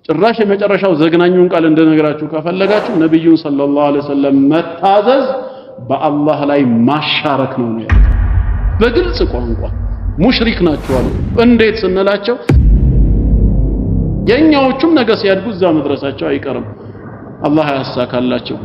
ጭራሽ የመጨረሻው ዘግናኙን ቃል እንደነገራችሁ ከፈለጋችሁ ነብዩን ሰለላሁ ዐለይሂ ወሰለም መታዘዝ በአላህ ላይ ማሻረክ ነው ያለው። በግልጽ ቋንቋ ሙሽሪክ ናቸው አሉ። እንዴት ስንላቸው የኛዎቹም ነገ ሲያድጉ እዛ መድረሳቸው አይቀርም። አላህ ያሳካላቸው።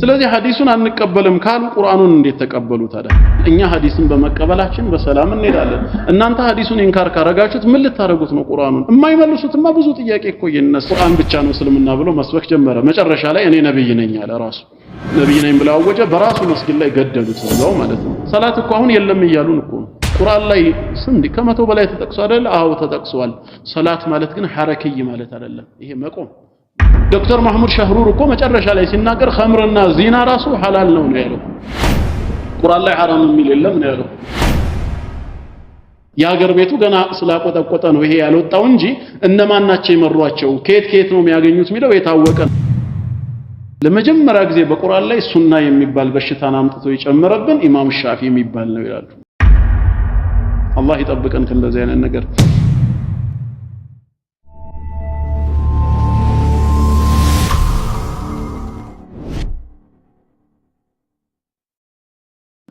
ስለዚህ ሐዲሱን አንቀበልም ካሉ ቁርአኑን እንዴት ተቀበሉ ታዲያ? እኛ ሐዲስን በመቀበላችን በሰላም እንሄዳለን። እናንተ ሐዲሱን ኢንካር ካረጋችሁት ምን ልታረጉት ነው? ቁርአኑን የማይመልሱትማ ብዙ ጥያቄ እኮ የነሱ ቁርአን ብቻ ነው እስልምና ብሎ መስበክ ጀመረ። መጨረሻ ላይ እኔ ነብይ ነኝ አለ። ራሱ ነብይ ነኝ ብሎ አወጀ። በራሱ መስጊድ ላይ ገደሉት ነው ማለት ነው። ሰላት እኮ አሁን የለም እያሉን እኮ ነው። ቁርአን ላይ ስንት ከመቶ በላይ ተጠቅሶ አይደል? አዎ ተጠቅሷል። ሰላት ማለት ግን ሐረከይ ማለት አይደለም። ይሄ መቆም ዶክተር ማህሙድ ሻህሩር እኮ መጨረሻ ላይ ሲናገር ኸምርና ዚና ራሱ ሐላል ነው ያለው። ቁርአን ላይ ሐራም የሚል የለም ነው ያለው። የሀገር ቤቱ ገና ስላቆጠቆጠ ነው ይሄ ያልወጣው እንጂ እነማን ናቸው የመሯቸው ከየት ነው የሚያገኙት የሚለው የታወቀ። ለመጀመሪያ ጊዜ በቁርአን ላይ ሱና የሚባል በሽታን አምጥቶ የጨመረብን ኢማም ሻፊ የሚባል ነው ይላሉ። አላህ ይጠብቀን ከእንደዚህ አይነት ነገር።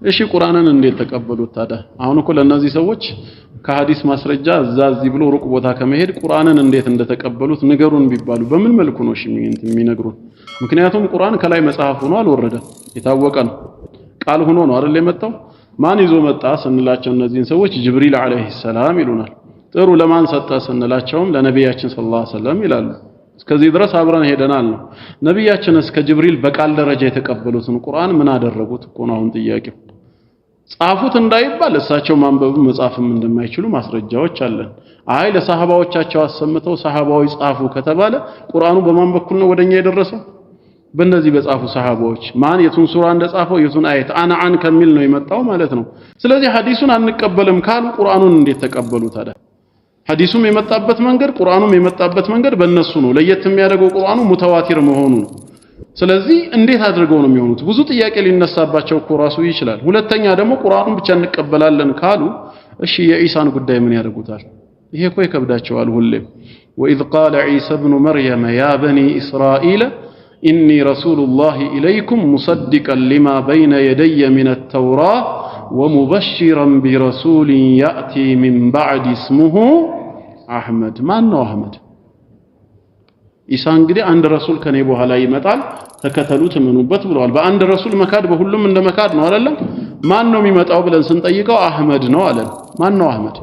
እሺ ቁርአንን እንዴት ተቀበሉት ታዲያ? አሁን እኮ ለነዚህ ሰዎች ከሐዲስ ማስረጃ እዚህ ብሎ ሩቅ ቦታ ከመሄድ ቁርአንን እንዴት እንደተቀበሉት ንገሩን ቢባሉ በምን መልኩ ነው እሺ የሚነግሩን? ምክንያቱም ቁርአን ከላይ መጽሐፍ ሆኖ አልወረደም፣ የታወቀ ነው። ቃል ሆኖ ነው አይደል የመጣው? ማን ይዞ መጣ ስንላቸው እነዚህን ሰዎች ጅብሪል አለይሂ ሰላም ይሉናል። ጥሩ ለማን ሰጠ ስንላቸውም ለነብያችን ሰለላሁ ዐለይሂ ወሰለም ይላሉ። እስከዚህ ድረስ አብረን ሄደናል ነው። ነብያችን እስከ ጅብሪል በቃል ደረጃ የተቀበሉትን ቁርአን ምን አደረጉት እኮ ነው አሁን ጥያቄው። ጻፉት እንዳይባል እሳቸው ማንበብም መጻፍም እንደማይችሉ ማስረጃዎች አለን። አይ ለሰሃባዎቻቸው አሰምተው ሰሃባዎች ጻፉ ከተባለ ቁርአኑ በማን በኩል ነው ወደኛ የደረሰው? በእነዚህ በጻፉ ሰሃባዎች። ማን የቱን ሱራ እንደጻፈው የቱን አየት አን ከሚል ነው የመጣው ማለት ነው። ስለዚህ ሐዲሱን አንቀበልም ካሉ ቁርአኑን እንዴት ተቀበሉ ታዲያ? ሐዲሱም የመጣበት መንገድ ቁርአኑም የመጣበት መንገድ በእነሱ ነው። ለየት የሚያደርገው ቁርአኑ ሙተዋቲር መሆኑ ነው። ስለዚህ እንዴት አድርገው ነው የሚሆኑት? ብዙ ጥያቄ ሊነሳባቸው እኮ ራሱ ይችላል። ሁለተኛ ደግሞ ቁርአኑን ብቻ እንቀበላለን ካሉ እሺ የኢሳን ጉዳይ ምን ያደርጉታል? ይሄ እኮ ይከብዳቸዋል ሁሌም። ወኢዝ ቃለ ዒሳ ኢብኑ መርየም ያ በኒ እስራኤል ኢኒ ረሱሉላሂ ኢለይኩም ሙሰድቀን ሊማ በይነ የደየ ሚነ ተውራህ ወሙበሽረን ቢረሱሊን ያእቲ ሚን ባዕድ እስሙሁ አሕመድ። ማን ነው አሕመድ? ኢሳ እንግዲህ አንድ ረሱል ከኔ በኋላ ይመጣል ተከተሉት እመኑበት ብለዋል። በአንድ ረሱል መካድ በሁሉም እንደ መካድ ነው አይደለም? ማን ነው የሚመጣው ብለን ስንጠይቀው አሕመድ ነው አለን። ማን ነው አሕመድ?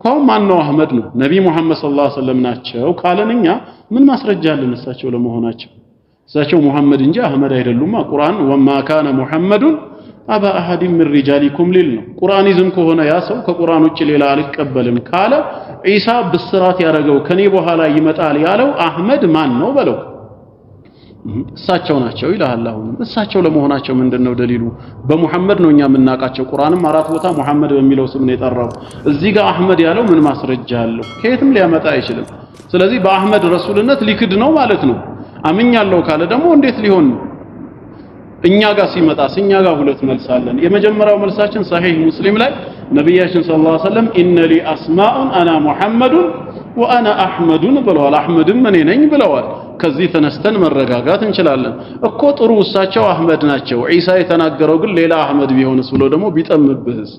ካው ማን ነው አሕመድ ነው? ነብይ መሐመድ ሰለላሁ ዐለይሂ ወሰለም ናቸው ካለንኛ ምን ማስረጃ አለን እሳቸው ለመሆናቸው? እሳቸው ሙሐመድ እንጂ አሕመድ አይደሉማ። ቁርአን ወማ ካነ ሙሐመዱን አባ አሐድ ሚን ሪጃሊኩም ሊል ነው። ቁርአኒዝም ከሆነ ያ ሰው ከቁርአን ውጭ ሌላ አልቀበልም ካለ ኢሳ ብስራት ያደረገው ከኔ በኋላ ይመጣል ያለው አሕመድ ማን ነው በለው። እሳቸው ናቸው ይላል። አሁን እሳቸው ለመሆናቸው ምንድነው ደሊሉ? በሙሐመድ ነው እኛ የምናውቃቸው። ቁርአንም 4 ቦታ ሙሐመድ በሚለው ስም ነው የጠራው። እዚህ ጋር አሕመድ ያለው ምን ማስረጃ አለው? ከየትም ሊያመጣ አይችልም። ስለዚህ በአሕመድ ረሱልነት ሊክድ ነው ማለት ነው። አምኛለሁ ካለ ደግሞ እንዴት ሊሆን ነው? እኛ ጋር ሲመጣስ እኛ ጋር ሁለት መልስ አለን። የመጀመሪያው መልሳችን ሰሂህ ሙስሊም ላይ ነብያችን ሰለላሁ ዐለይሂ ወሰለም ኢነ ሊ አስማኡን አና ሙሐመዱን ወአና አሕመዱን ብለዋል። አሕመድም እኔ ነኝ ብለዋል። ከዚህ ተነስተን መረጋጋት እንችላለን እኮ። ጥሩ እሳቸው አሕመድ ናቸው። ዒሳ የተናገረው ግን ሌላ አሕመድ ቢሆንስ ብሎ ደግሞ ቢጠምብህስ?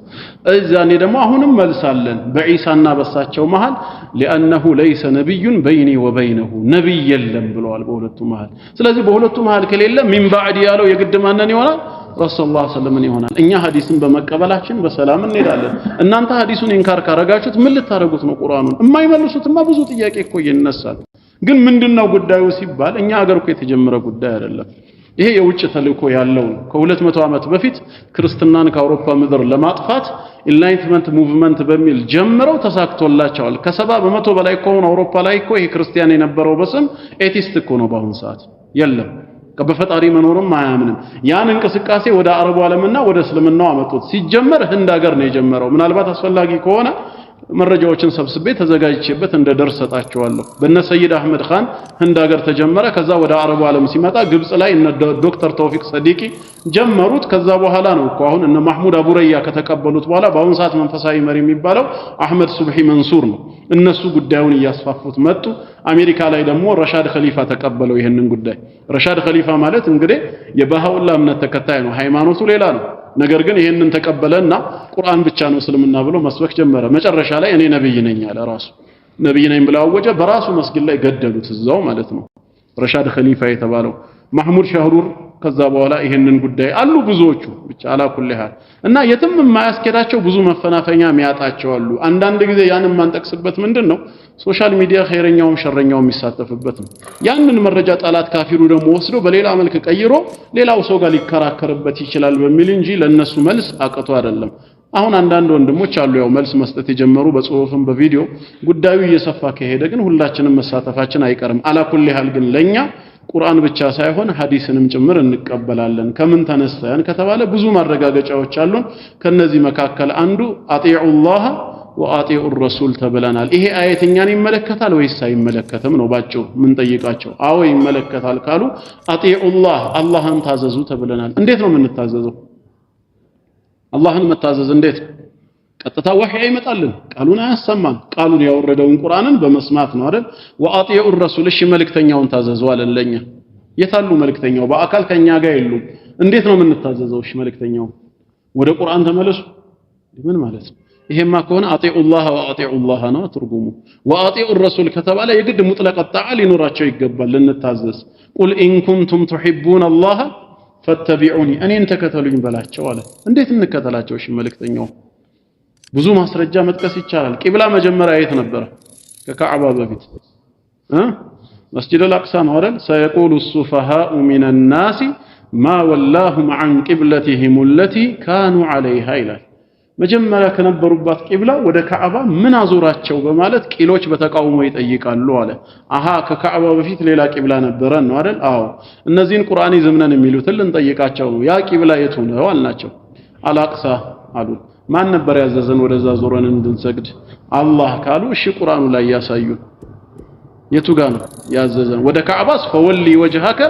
እዛኔ ደግሞ አሁንም መልሳለን በዒሳና በሳቸው መሃል لانه ليس نبي بيني وبينه ነብይ የለም ብለዋል በሁለቱ መሃል። ስለዚህ በሁለቱ መሃል ከሌለ ሚን ባዕድ ያለው የግድ ማንን ይሆናል? ረሱላህ ሰለላሁ ዐለይሂ ወሰለም ይሆናል። እኛ ሐዲስን በመቀበላችን በሰላም እንሄዳለን። እናንተ ሐዲሱን ኢንካር ካረጋችሁት ምን ልታረጉት ነው? ቁርአኑን የማይመልሱትማ ብዙ ጥያቄ እኮ ይነሳል። ግን ምንድነው ጉዳዩ ሲባል እኛ ሀገር እኮ የተጀመረ ጉዳይ አይደለም። ይሄ የውጭ ተልእኮ ያለው ነው። ከ200 ዓመት በፊት ክርስትናን ከአውሮፓ ምድር ለማጥፋት ኢንላይትመንት ሙቭመንት በሚል ጀምረው ተሳክቶላቸዋል። ከ70% በላይ ከሆነ አውሮፓ ላይ እኮ ይሄ ክርስቲያን የነበረው በስም ኤቲስት እኮ ነው በአሁን ሰዓት የለም። በፈጣሪ መኖርም አያምንም። ያን እንቅስቃሴ ወደ አረቡ ዓለምና ወደ እስልምናው አመጡት። ሲጀመር ህንድ ሀገር ነው የጀመረው። ምናልባት አስፈላጊ ከሆነ መረጃዎችን ሰብስቤ ተዘጋጅቼበት እንደ ደርስ ሰጣቸዋለሁ። በነ ሰይድ አህመድ ኻን ህንድ ሀገር ተጀመረ። ከዛ ወደ አረቡ ዓለም ሲመጣ ግብጽ ላይ እነ ዶክተር ተውፊቅ ሰዲቂ ጀመሩት። ከዛ በኋላ ነው እኮ አሁን እነ ማህሙድ አቡረያ ከተቀበሉት በኋላ በአሁን ሰዓት መንፈሳዊ መሪ የሚባለው አህመድ ሱብሒ መንሱር ነው። እነሱ ጉዳዩን እያስፋፉት መጡ። አሜሪካ ላይ ደግሞ ረሻድ ኸሊፋ ተቀበለው ይሄንን ጉዳይ። ረሻድ ኸሊፋ ማለት እንግዲህ የባሃውላ እምነት ተከታይ ነው፣ ሃይማኖቱ ሌላ ነው። ነገር ግን ይሄንን ተቀበለና ቁርአን ብቻ ነው እስልምና ብሎ መስበክ ጀመረ። መጨረሻ ላይ እኔ ነብይ ነኝ አለ። ራሱ ነብይ ነኝ ብለው አወጀ። በራሱ መስጊድ ላይ ገደሉት እዛው ማለት ነው። ረሻድ ኸሊፋ የተባለው ማህሙድ ሻህሩር ከዛ በኋላ ይሄንን ጉዳይ አሉ ብዙዎቹ ብቻ አላኩልሃል እና የትም የማያስኬዳቸው ብዙ መፈናፈኛ የሚያጣቸው አሉ። አንዳንድ ጊዜ ያንን ማንጠቅስበት ምንድነው ሶሻል ሚዲያ ኸይረኛውም ሸረኛውም የሚሳተፍበት ነው። ያንን መረጃ ጠላት ካፊሩ ደግሞ ወስዶ በሌላ መልክ ቀይሮ ሌላው ሰው ጋር ሊከራከርበት ይችላል በሚል እንጂ ለነሱ መልስ አቅቶ አይደለም። አሁን አንዳንድ ወንድሞች አሉ ያው መልስ መስጠት የጀመሩ በጽሁፍም በቪዲዮ ጉዳዩ እየሰፋ ከሄደ ግን ሁላችንም መሳተፋችን አይቀርም። አላኩልሃል ግን ለኛ ቁርአን ብቻ ሳይሆን ሐዲስንም ጭምር እንቀበላለን። ከምን ተነስተን ከተባለ ብዙ ማረጋገጫዎች አሉን። ከነዚህ መካከል አንዱ አጢዑላህ ወአጢዑ ረሱል ተብለናል። ይሄ አየት እኛን ይመለከታል ወይስ አይመለከትም ነው ባጭሩ ምን ጠይቃቸው። አዎ ይመለከታል ካሉ አጢዑላህ አላህን ታዘዙ ተብለናል። እንዴት ነው የምንታዘዘው? አላህን መታዘዝ እንዴት? ቀጥታ ወህይ አይመጣልን፣ ቃሉን አያሰማን። ቃሉን ያወረደውን ቁርአንን በመስማት ነው አይደል? ወአጢዑ ረሱል እሺ መልእክተኛውን ታዘዙ አለን። ለኛ የታሉ መልእክተኛው? በአካል ከኛ ጋር የሉም። እንዴት ነው የምንታዘዘው? እሺ መልእክተኛው ወደ ቁርአን ተመለሱ ምን ማለት ነው? ይሄማ ከሆነ አጢዑላህ ወአጢዑላህ ነው ትርጉሙ። ወአጢዑ ረሱል ከተባለ የግድ ሙጥለቅ ጣዓ ሊኖራቸው ይገባል ልንታዘዝ። ቁል ኢን ኩንቱም ቱሂቡነ አላህ ፈተቢዑኒ እኔን ተከተሉኝ በላቸው አለ። እንዴት እንከተላቸው? እሺ መልእክተኛው ብዙ ማስረጃ መጥቀስ ይቻላል። ቂብላ መጀመሪያ የት ነበረ? ከካዕባ በፊት መስጂድ አልአቅሳ ነው አይደል? ሰየቁሉ السفهاء من الناس ما ولاهم عن قبلتهم التي كانوا عليها ይላል። መጀመሪያ ከነበሩባት ቂብላ ወደ ካዕባ ምን አዞራቸው በማለት ቂሎች በተቃውሞ ይጠይቃሉ አለ። አሃ ከካዕባ በፊት ሌላ ቂብላ ነበረ ነው አይደል? አዎ እነዚህን ቁርአን ይዘምነን የሚሉትን ልንጠይቃቸው ነው። ያ ቂብላ የቱ ነው አልናቸው። አልአቅሳ አሉ። ማን ነበር ያዘዘን ወደዛ ዞረን እንድንሰግድ? አላህ ካሉ እሺ ቁርአኑ ላይ ያሳዩን። የቱ ጋር ነው ያዘዘን? ወደ ካዕባስ ፈወሊ ወጅሃከ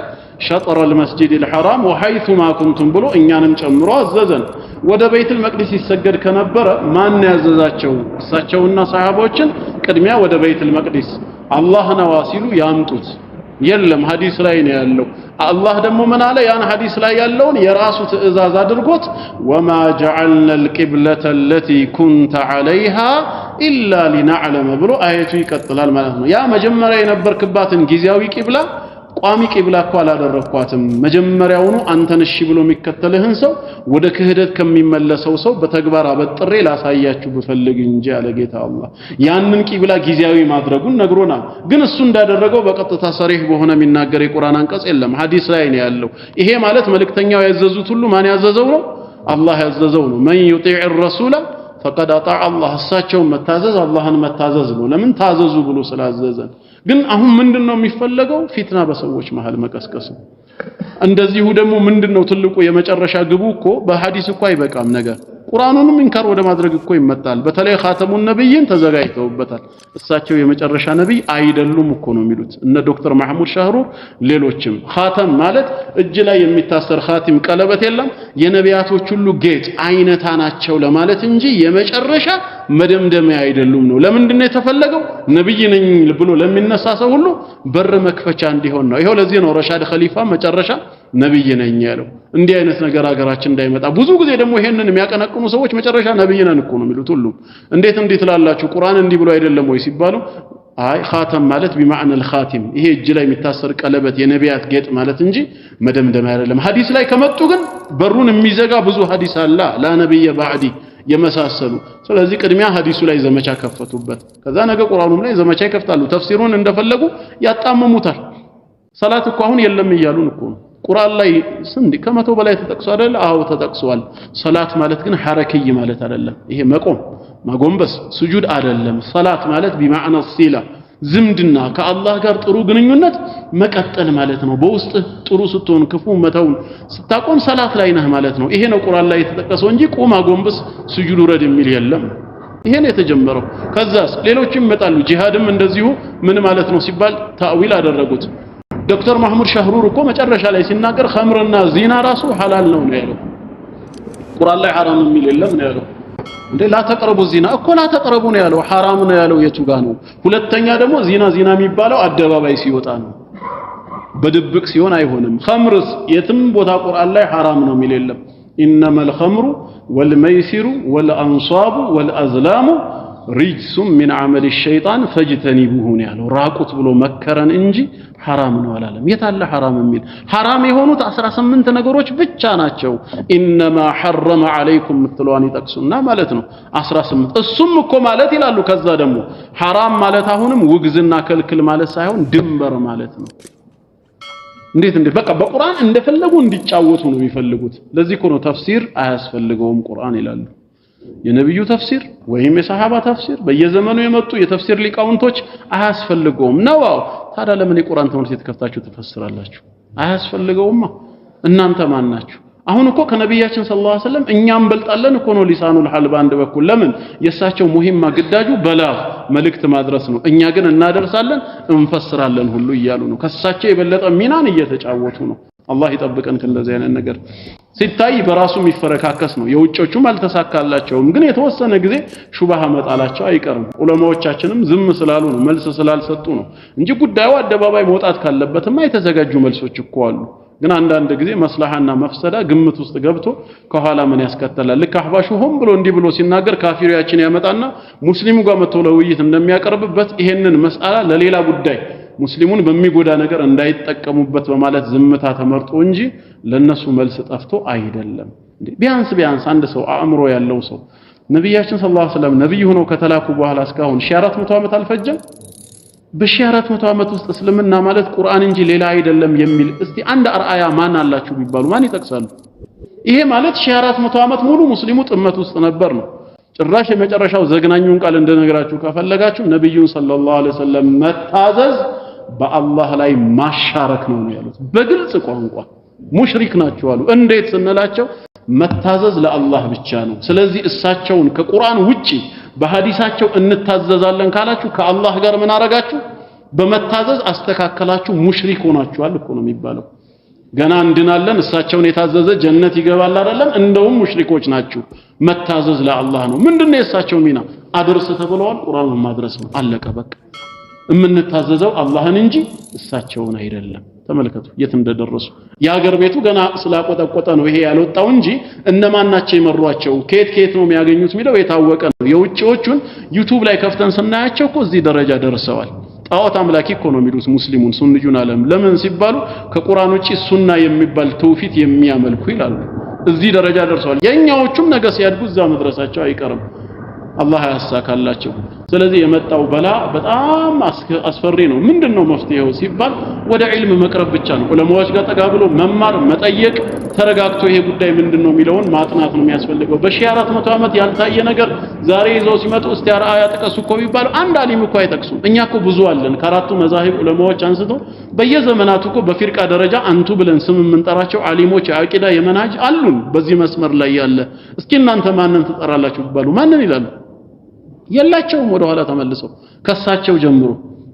ሸጥረ المسجد الحرام وحيث ما كنتم ብሎ እኛንም ጨምሮ አዘዘን። ወደ ቤተል መቅዲስ ይሰገድ ከነበረ ማን ያዘዛቸው? እሳቸውና ሰሃቦችን ቅድሚያ ወደ ቤተል መቅዲስ አላህ ነው ሲሉ ያምጡት። የለም ሐዲስ ላይ ነው ያለው። አላህ ደግሞ ምን አለ? ያን ሐዲስ ላይ ያለውን የራሱ ትእዛዝ አድርጎት ወማ ጀዐልና القبلة التي كنت عليها إلا لنعلم ብሎ አየቱ ይቀጥላል ማለት ነው። ያ መጀመሪያ የነበርክባትን ጊዜያዊ ቂብላ ቋሚ ቂብላ እኮ አላደረኳትም። መጀመሪያውኑ አንተን እሺ ብሎ የሚከተልህን ሰው ወደ ክህደት ከሚመለሰው ሰው በተግባር አበጥሬ ላሳያችሁ ብፈልግ እንጂ አለ ጌታ አላህ። ያንን ቂብላ ጊዜያዊ ማድረጉን ነግሮናል። ግን እሱ እንዳደረገው በቀጥታ ሰሪህ በሆነ የሚናገር የቁርአን አንቀጽ የለም፣ ሐዲስ ላይ ነው ያለው። ይሄ ማለት መልእክተኛው ያዘዙት ሁሉ ማን ያዘዘው ነው? አላህ ያዘዘው ነው። መን ዩጢዕ الرسول فقد اطاع الله እሳቸውን መታዘዝ አላህን መታዘዝ ነው። ለምን ታዘዙ ብሎ ስላዘዘን። ግን አሁን ምንድነው የሚፈለገው? ፊትና በሰዎች መሃል መቀስቀስ። እንደዚሁ ደግሞ ምንድነው ትልቁ የመጨረሻ ግቡ እኮ በሐዲስ እኮ አይበቃም ነገር ቁርአኑንም ኢንካር ወደ ማድረግ እኮ ይመጣል። በተለይ ኻተሙን ነብይን ተዘጋጅተውበታል። እሳቸው የመጨረሻ ነብይ አይደሉም እኮ ነው የሚሉት እነ ዶክተር ማህሙድ ሻህሩር ሌሎችም። ኻተም ማለት እጅ ላይ የሚታሰር ኻቲም ቀለበት የለም የነቢያቶች ሁሉ ጌጥ አይነታ ናቸው ለማለት እንጂ የመጨረሻ መደምደሚያ አይደሉም ነው። ለምንድነው የተፈለገው? ነብይ ነኝ ብሎ ለሚነሳ ሰው ሁሉ በር መክፈቻ እንዲሆን ነው። ይሄው ለዚህ ነው ረሻድ ኸሊፋ መጨረሻ ነብይ ነኝ ያለው። እንዲህ አይነት ነገር አገራችን እንዳይመጣ ብዙ ጊዜ ደግሞ ይሄንን የሚያቀነቅኑ ሰዎች መጨረሻ ነብይ ነን እኮ ነው የሚሉት ሁሉ። እንዴት ትላላችሁ? ቁርአን እንዲህ ብሎ አይደለም ወይ ሲባሉ አይ ኻተም ማለት بمعنى الخاتم ይሄ እጅ ላይ የሚታሰር ቀለበት የነቢያት ጌጥ ማለት እንጂ መደምደሚያ አይደለም። ሐዲስ ላይ ከመጡ ግን በሩን የሚዘጋ ብዙ ሐዲስ አለ ላ ነብይ ባዕዲ የመሳሰሉ። ስለዚህ ቅድሚያ ሐዲሱ ላይ ዘመቻ ከፈቱበት። ከዛ ነገ ቁርአኑም ላይ ዘመቻ ይከፍታሉ። ተፍሲሩን እንደፈለጉ ያጣመሙታል። ሰላት እኮ አሁን የለም እያሉን እኮ ነው። ቁርአን ላይ ስንት ከመቶ በላይ ተጠቅሶ አይደል? አዎ ተጠቅሷል። ሰላት ማለት ግን ሐረከይ ማለት አይደለም። ይሄ መቆም ማጎንበስ ስጁድ አይደለም። ሰላት ማለት بمعنى الصله ዝምድና ከአላህ ጋር ጥሩ ግንኙነት መቀጠል ማለት ነው። በውስጥ ጥሩ ስትሆን ክፉ መተውን ስታቆም ሰላት ላይ ነህ ማለት ነው። ይሄ ነው ቁርአን ላይ የተጠቀሰው እንጂ ቁም አጎንበስ ስጁድ ውረድ የሚል የለም። ይሄ ነው የተጀመረው ከዛስ ሌሎችም ይመጣሉ ጂሃድም እንደዚሁ ምን ማለት ነው ሲባል ታዊል አደረጉት ዶክተር ማህሙድ ሻህሩር እኮ መጨረሻ ላይ ሲናገር ኸምርና ዚና ራሱ ሐላል ነው ያለው ቁርአን ላይ ሐራም የሚል የለም ነው ያለው እንዴ ላ ተቅረቡ ዚና እኮ ላ ተቅረቡ ነው ያለው ሐራም ነው ያለው የቱ ጋር ነው ሁለተኛ ደግሞ ዚና የሚባለው አደባባይ ሲወጣ ነው በድብቅ ሲሆን አይሆንም ኸምርስ የትም ቦታ ቁርአን ላይ ሐራም ነው የሚል የለም إنما الخمر والميسر والأنصاب والأزلام رجس من عمل الشيطان فاجتنبوه يعني راقط بلو مكرن انجي حرام ولا لم يتعلى حرام من حرام يهونو 18 ነገሮች ብቻ ናቸው انما حرم عليكم ምትሏን ይጠቅሱና ማለት ነው 18 እሱም እኮ ማለት ይላሉ ከዛ ደግሞ حرام ማለት አሁንም ውግዝና ከልክል ማለት ሳይሆን ድንበር ማለት ነው እንዴት በቃ በቁርአን እንደፈለጉ እንዲጫወቱ ነው የሚፈልጉት ለዚህ እኮ ነው ተፍሲር አያስፈልገውም ቁርአን ይላሉ የነብዩ ተፍሲር ወይም የሰሃባ ተፍሲር በየዘመኑ የመጡ የተፍሲር ሊቃውንቶች አያስፈልገውም ነው ታዲያ ለምን የቁርአን ትምህርት የተከፍታችሁ ተፈስራላችሁ አያስፈልገውማ እናንተ ማን ናችሁ አሁን እኮ ከነብያችን ሰለላሁ ዐለይሂ ወሰለም እኛም በልጣለን እኮ ነው ሊሳኑል ሐል ባንድ በኩል ለምን የሳቸው ሙሂማ ግዳጁ በላግ መልእክት ማድረስ ነው እኛ ግን እናደርሳለን እንፈስራለን ሁሉ ይያሉ ነው ከሳቸው የበለጠ ሚናን እየተጫወቱ ነው አላህ ይጠብቀን ከእንደዚህ አይነት ነገር ሲታይ በራሱ የሚፈረካከስ ነው የውጮቹም አልተሳካላቸውም ግን የተወሰነ ጊዜ ሹባሃ መጣላቸው አይቀርም ዑለማዎቻችንም ዝም ስላሉ ነው መልስ ስላልሰጡ ነው እንጂ ጉዳዩ አደባባይ መውጣት ካለበትማ የተዘጋጁ መልሶች እኮ አሉ ግን አንዳንድ ጊዜ መስላሃና መፍሰዳ ግምት ውስጥ ገብቶ ከኋላ ምን ያስከተላል ልክ አህባሹ ሆም ብሎ እንዲህ ብሎ ሲናገር ካፊሪያችን ያመጣና ሙስሊሙ ጋር መጥቶ ለውይይት እንደሚያቀርብበት ይሄንን መስአላ ለሌላ ጉዳይ ሙስሊሙን በሚጎዳ ነገር እንዳይጠቀሙበት በማለት ዝምታ ተመርጦ እንጂ ለነሱ መልስ ጠፍቶ አይደለም ቢያንስ አንድ ሰው አእምሮ ያለው ሰው ነብያችን ሰለላሁ ዐለይሂ ወሰለም ነብይ ሆነው ከተላኩ በኋላ እስካሁን 1400 ዓመት አልፈጀም በ1400 ዓመት ውስጥ እስልምና ማለት ቁርአን እንጂ ሌላ አይደለም የሚል እስቲ አንድ አርአያ ማን አላችሁ ቢባሉ ማን ይጠቅሳሉ ይሄ ማለት 1400 ዓመት ሙሉ ሙስሊሙ ጥመት ውስጥ ነበር ነው ጭራሽ የመጨረሻው ዘግናኙን ቃል እንደነገራችሁ ከፈለጋችሁ ነብዩን ሰለላሁ ዐለይሂ ወሰለም መታዘዝ በአላህ ላይ ማሻረክ ነው ያሉት በግልጽ ቋንቋ ሙሽሪክ ናቸው አሉ እንዴት ስንላቸው መታዘዝ ለአላህ ብቻ ነው ስለዚህ እሳቸውን ከቁርአን ውጪ በሐዲሳቸው እንታዘዛለን ካላችሁ ከአላህ ጋር ምን አረጋችሁ በመታዘዝ አስተካከላችሁ ሙሽሪክ ሆናችኋል እኮ ነው የሚባለው ገና እንድናለን እሳቸውን የታዘዘ ጀነት ይገባል አይደለም እንደውም ሙሽሪኮች ናችሁ መታዘዝ ለአላህ ነው ምንድነው የእሳቸው ሚና አድርስ ተብለዋል ቁርአኑን ማድረስ ነው አለቀ በቃ እምንታዘዘው አላህን እንጂ እሳቸውን አይደለም ተመልከቱ የት እንደደረሱ ያገር ቤቱ ገና ስላቆጠቆጠ ነው ይሄ ያልወጣው እንጂ እነማን ናቸው የመሯቸው ከየት ነው የሚያገኙት ሚለው የታወቀ ነው የውጪዎቹን ዩቲዩብ ላይ ከፍተን ስናያቸው እኮ እዚህ ደረጃ ደርሰዋል ጣዖት አምላኪ እኮ ነው የሚሉት ሙስሊሙን ሱንዩን አለም ለምን ሲባሉ ከቁርአን ውጪ ሱና የሚባል ተውፊት የሚያመልኩ ይላሉ እዚህ ደረጃ ደርሰዋል የኛዎቹም ነገ ሲያድጉ እዛ መድረሳቸው አይቀርም አላህ ያሳካላቸው ስለዚህ የመጣው በላ በጣም አስፈሪ ነው ምንድነው መፍትሄው ሲባል ወደ ዒልም መቅረብ ብቻ ነው ዑለማዎች ጋር ተጋብሎ መማር መጠየቅ ተረጋግቶ ይሄ ጉዳይ ምንድነው የሚለውን ማጥናት ነው የሚያስፈልገው በ1400 ዓመት ያልታየ ነገር ዛሬ ይዘው ሲመጡ እስቲ አርአያ ተቀሱ እኮ ቢባሉ አንድ አሊም እኮ አይጠቅሱም እኛ እኮ ብዙ አለን ከአራቱ መዛሂብ ዑለማዎች አንስቶ በየዘመናቱ እኮ በፊርቃ ደረጃ አንቱ ብለን ስም የምንጠራቸው አሊሞች አቂዳ የመናጅ አሉን በዚህ መስመር ላይ ያለ እስኪ እናንተ ማንን ትጠራላችሁ ቢባሉ ማንን ይላሉ የላቸውም ወደ ኋላ ተመልሰው ከሳቸው ጀምሮ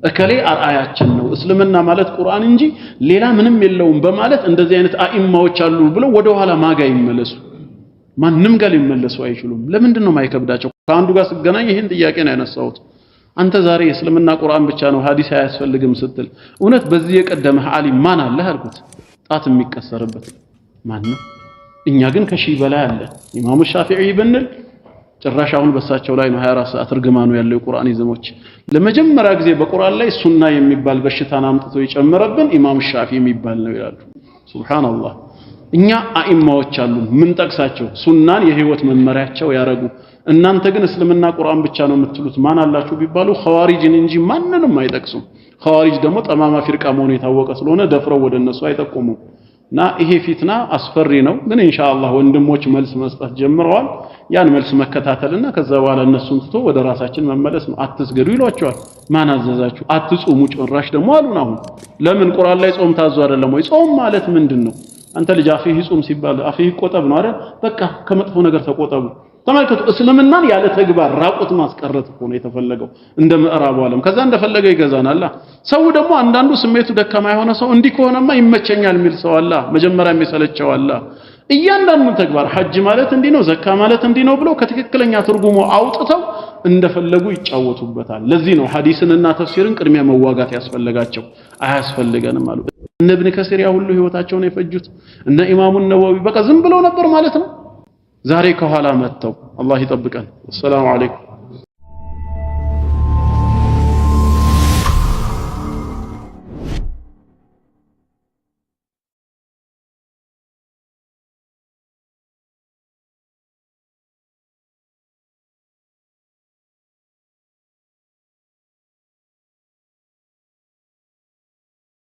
እከሌ አርአያችን ነው እስልምና ማለት ቁርአን እንጂ ሌላ ምንም የለውም በማለት እንደዚህ አይነት አኢማዎች አሉ ብለው ወደ ኋላ ማጋ ይመለሱ ማንንም ጋር ሊመለሱ አይችሉም ለምንድነው ማይከብዳቸው ከአንዱ ጋር ሲገናኝ ይሄን ጥያቄ ነው ያነሳሁት አንተ ዛሬ እስልምና ቁርአን ብቻ ነው ሐዲስ አያስፈልግም ስትል እውነት በዚህ የቀደመ ዓሊም ማን አለ አልኩት ጣት የሚቀሰርበት ማን ነው እኛ ግን ከሺህ በላይ አለ ኢማሙ ሻፊዒ ብንል ጭራሽ አሁን በሳቸው ላይ ነው 24 ሰዓት እርግማኑ ያለው የቁርአን ይዘሞች ለመጀመሪያ ጊዜ በቁርአን ላይ ሱና የሚባል በሽታን አምጥቶ ይጨመረብን ኢማም ሻፊ የሚባል ነው ይላሉ ሱብሃንአላህ እኛ አኢማዎች አሉን ምን ጠቅሳቸው ሱናን የህይወት መመሪያቸው ያረጉ እናንተ ግን እስልምና ቁርአን ብቻ ነው የምትሉት ማን አላችሁ ቢባሉ ኸዋሪጅን እንጂ ማንንም አይጠቅሱም ኸዋሪጅ ደግሞ ጠማማ ፊርቃ መሆኑ የታወቀ ስለሆነ ደፍረው ወደ እነሱ አይጠቁሙም ና ይሄ ፊትና አስፈሪ ነው ግን ኢንሻአላህ ወንድሞች መልስ መስጠት ጀምረዋል ያን መልስ መከታተልና ከዛ በኋላ እነሱን ትቶ ወደ ራሳችን መመለስ ነው አትስገዱ ይሏቸዋል ማን አዘዛችሁ አትጾሙ ጭራሽ ደግሞ አሉን አሁን ለምን ቁርአን ላይ ጾም ታዟ አይደለም ወይ ጾም ማለት ምንድነው አንተ ልጅ አፊህ ጾም ሲባል አፊህ ቆጠብ ነው አይደል በቃ ከመጥፎ ነገር ተቆጠቡ ተመልከቱ እስልምናን ያለ ተግባር ራቁት ማስቀረት እኮ ነው የተፈለገው እንደ ምዕራቡ ዓለም ከዛ እንደፈለገ ይገዛናል ሰው ደግሞ አንዳንዱ ስሜቱ ደካማ የሆነ ሰው እንዲህ ከሆነማ ይመቸኛል የሚል ሰው አለ መጀመሪያ የሚሰለቸው አለ እያንዳንዱ ተግባር ሐጅ ማለት እንዲህ ነው ዘካ ማለት እንዲህ ነው ብለው ከትክክለኛ ትርጉሙ አውጥተው እንደፈለጉ ይጫወቱበታል ለዚህ ነው ሐዲስንና ተፍሲርን ቅድሚያ መዋጋት ያስፈልጋቸው አያስፈልገንም አሉ እነ ኢብኑ ከሲር ያ ሁሉ ህይወታቸውን የፈጁት እነ ኢማሙ ነወዊ በቃ ዝም ብለው ነበር ማለት ነው ዛሬ ከኋላ መጥተው አላህ ይጠብቀን። ሰላም አለይኩም